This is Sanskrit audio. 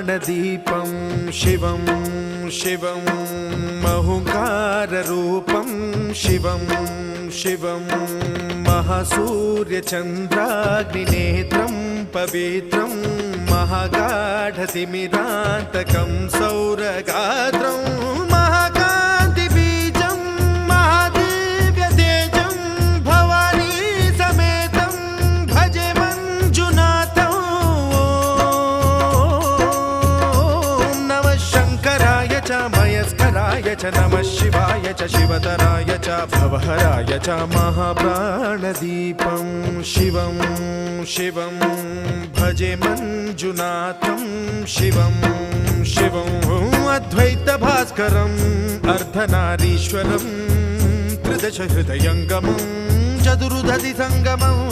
महाप्राणदीपं शिवं शिवं महुकाररूपं शिवं शिवं महासूर्यचन्द्राग्निनेत्रं पवित्रं महागाढतिमिरान्तकं सौरगात्रं महाकान्तिबीजं महादिव्यतेजं भवानी समेतं भजे मञ्जुनाथं। ॐ नमः शङ्कराय च मयस्कराय च नमः शिवाय च शिवतराय च भवहराय च महाप्राणदीपं शिवं शिवं भजे मञ्जुनाथं शिवं शिवं अद्वैतभास्करम् अर्धनारीश्वरं त्रिदश हृदयङ्गमं चतुर्दधि सङ्गमम्